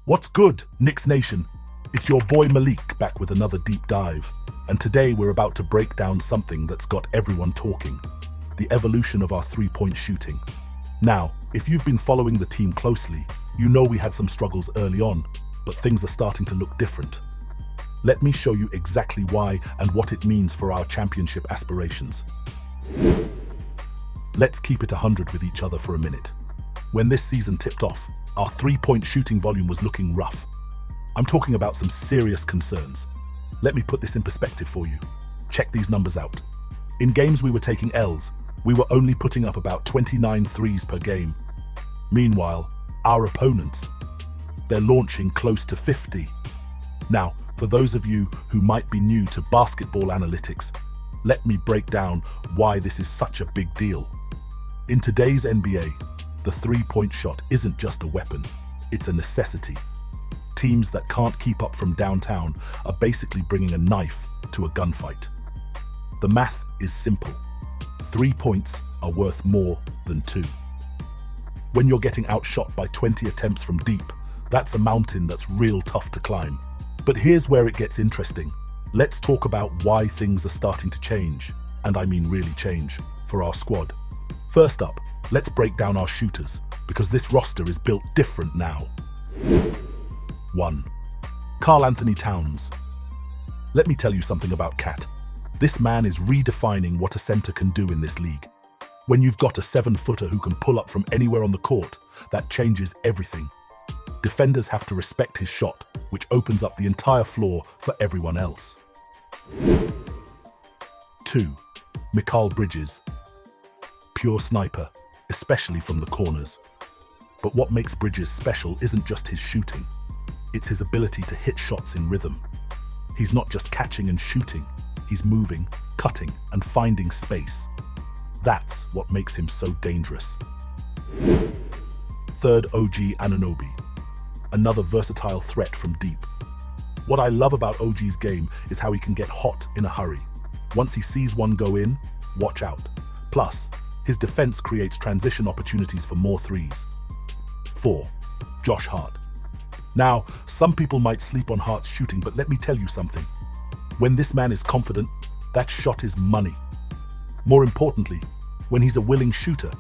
What's good, Knicks Nation? It's your boy Malik back with another deep dive. And today we're about to break down something that's got everyone talking. The evolution of our three-point shooting. Now, if you've been following the team closely, you know we had some struggles early on, but things are starting to look different. Let me show you exactly why and what it means for our championship aspirations. Let's keep it 100 with each other for a minute. When this season tipped off, our three-point shooting volume was looking rough. I'm talking about some serious concerns. Let me put this in perspective for you. Check these numbers out. In games we were taking L's, we were only putting up about 29 threes per game. Meanwhile, our opponents, they're launching close to 50. Now, for those of you who might be new to basketball analytics, let me break down why this is such a big deal. In today's NBA, the three-point shot isn't just a weapon, it's a necessity. Teams that can't keep up from downtown are basically bringing a knife to a gunfight. The math is simple. 3 points are worth more than 2. When you're getting outshot by 20 attempts from deep, that's a mountain that's real tough to climb. But here's where it gets interesting. Let's talk about why things are starting to change, and I mean really change, for our squad. First up, let's break down our shooters, because this roster is built different now. 1. Karl Anthony Towns. Let me tell you something about Cat. This man is redefining what a center can do in this league. When you've got a 7-footer who can pull up from anywhere on the court, that changes everything. Defenders have to respect his shot, which opens up the entire floor for everyone else. 2. Mikal Bridges. Pure sniper, especially from the corners. But what makes Bridges special isn't just his shooting. It's his ability to hit shots in rhythm. He's not just catching and shooting, he's moving, cutting, and finding space. That's what makes him so dangerous. 3rd, OG Anunoby. Another versatile threat from deep. What I love about OG's game is how he can get hot in a hurry. Once he sees one go in, watch out. Plus, his defense creates transition opportunities for more threes. 4. Josh Hart. Now, some people might sleep on Hart's shooting, but let me tell you something. When this man is confident, that shot is money. More importantly, when he's a willing shooter,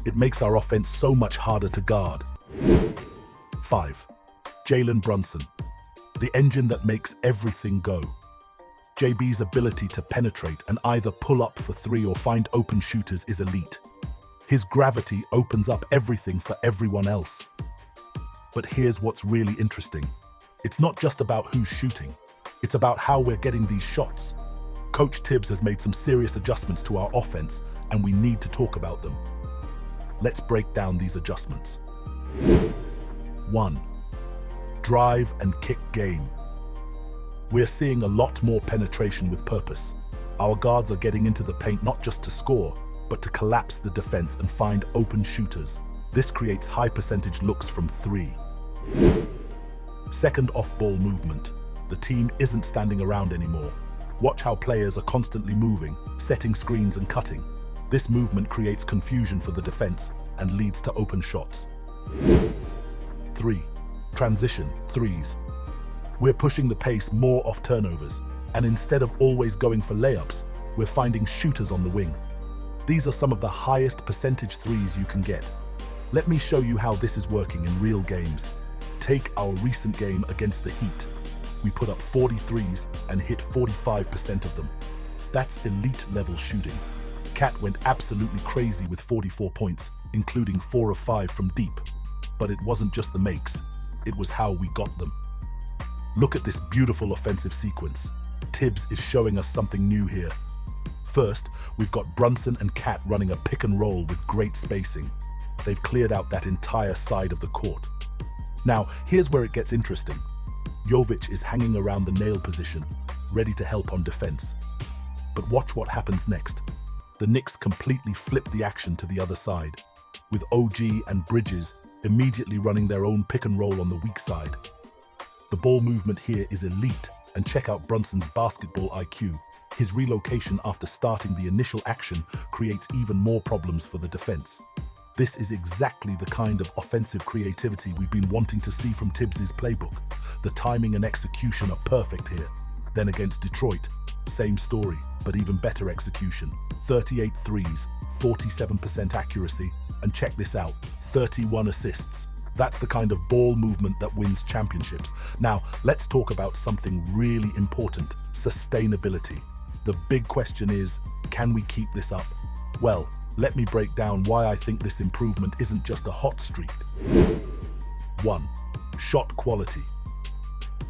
it makes our offense so much harder to guard. 5. Jalen Brunson. The engine that makes everything go. JB's ability to penetrate and either pull up for 3 or find open shooters is elite. His gravity opens up everything for everyone else. But here's what's really interesting. It's not just about who's shooting. It's about how we're getting these shots. Coach Tibbs has made some serious adjustments to our offense, and we need to talk about them. Let's break down these adjustments. 1. Drive and kick game. We're seeing a lot more penetration with purpose. Our guards are getting into the paint not just to score, but to collapse the defense and find open shooters. This creates high percentage looks from 3. 2nd, off-ball movement. The team isn't standing around anymore. Watch how players are constantly moving, setting screens and cutting. This movement creates confusion for the defense and leads to open shots. 3. Transition, threes. We're pushing the pace more off turnovers, and instead of always going for layups, we're finding shooters on the wing. These are some of the highest percentage threes you can get. Let me show you how this is working in real games. Take our recent game against the Heat. We put up 40 threes and hit 45% of them. That's elite level shooting. Cat went absolutely crazy with 44 points, including 4 of 5 from deep. But it wasn't just the makes, it was how we got them. Look at this beautiful offensive sequence. Tibbs is showing us something new here. First, we've got Brunson and Cat running a pick and roll with great spacing. They've cleared out that entire side of the court. Now, here's where it gets interesting. Jovic is hanging around the nail position, ready to help on defense. But watch what happens next. The Knicks completely flip the action to the other side, with OG and Bridges immediately running their own pick and roll on the weak side. The ball movement here is elite, and check out Brunson's basketball IQ. His relocation after starting the initial action creates even more problems for the defense. This is exactly the kind of offensive creativity we've been wanting to see from Tibbs's playbook. The timing and execution are perfect here. Then against Detroit, same story, but even better execution. 38 threes, 47% accuracy, and check this out, 31 assists. That's the kind of ball movement that wins championships. Now, let's talk about something really important, sustainability. The big question is, can we keep this up? Well, let me break down why I think this improvement isn't just a hot streak. 1. Shot quality.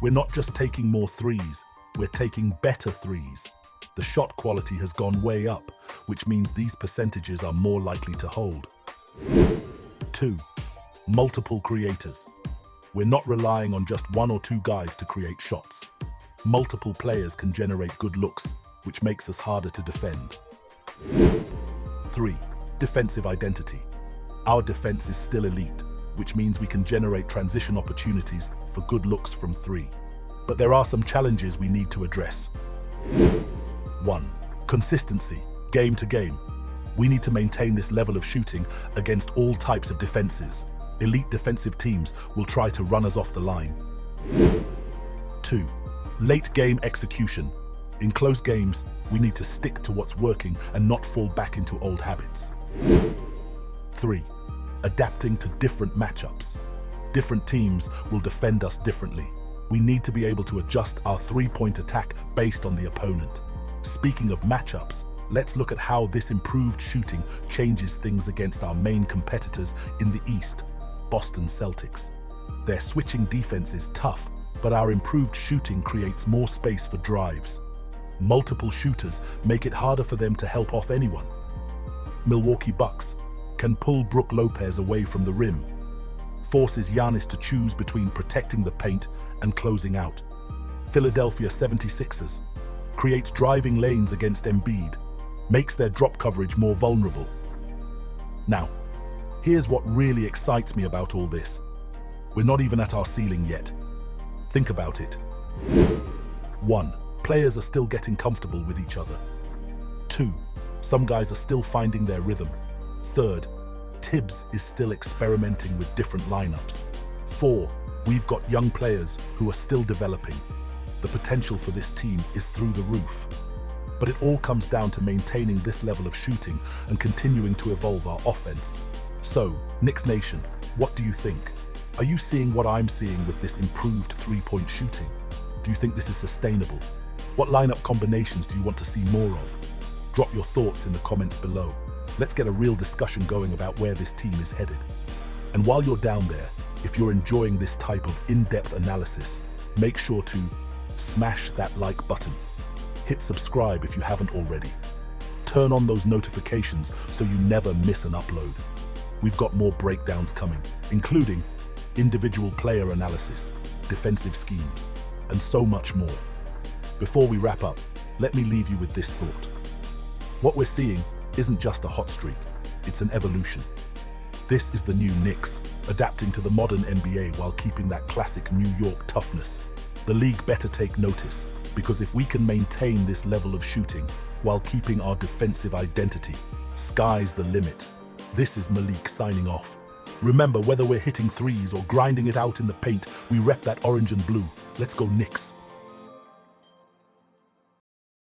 We're not just taking more threes, we're taking better threes. The shot quality has gone way up, which means these percentages are more likely to hold. 2. Multiple creators. We're not relying on just one or two guys to create shots. Multiple players can generate good looks, which makes us harder to defend. 3. Defensive identity. Our defense is still elite, which means we can generate transition opportunities for good looks from 3. But there are some challenges we need to address. 1. Consistency, game to game. We need to maintain this level of shooting against all types of defenses. Elite defensive teams will try to run us off the line. 2. Late game execution. In close games, we need to stick to what's working and not fall back into old habits. 3. Adapting to different matchups. Different teams will defend us differently. We need to be able to adjust our three-point attack based on the opponent. Speaking of matchups, let's look at how this improved shooting changes things against our main competitors in the East, Boston Celtics. Their switching defense is tough, but our improved shooting creates more space for drives. Multiple shooters make it harder for them to help off anyone. Milwaukee Bucks can pull Brook Lopez away from the rim, forces Giannis to choose between protecting the paint and closing out. Philadelphia 76ers creates driving lanes against Embiid, makes their drop coverage more vulnerable. Now, here's what really excites me about all this. We're not even at our ceiling yet. Think about it. 1. Players are still getting comfortable with each other. 2. Some guys are still finding their rhythm. 3. Tibbs is still experimenting with different lineups. 4. We've got young players who are still developing. The potential for this team is through the roof. But it all comes down to maintaining this level of shooting and continuing to evolve our offense. So, Knicks Nation, what do you think? Are you seeing what I'm seeing with this improved three-point shooting? Do you think this is sustainable? What lineup combinations do you want to see more of? Drop your thoughts in the comments below. Let's get a real discussion going about where this team is headed. And while you're down there, if you're enjoying this type of in-depth analysis, make sure to smash that like button. Hit subscribe if you haven't already. Turn on those notifications so you never miss an upload. We've got more breakdowns coming, including individual player analysis, defensive schemes, and so much more. Before we wrap up, let me leave you with this thought. What we're seeing isn't just a hot streak, it's an evolution. This is the new Knicks, adapting to the modern NBA while keeping that classic New York toughness. The league better take notice, because if we can maintain this level of shooting while keeping our defensive identity, sky's the limit. This is Malik signing off. Remember, whether we're hitting threes or grinding it out in the paint, we rep that orange and blue. Let's go Knicks.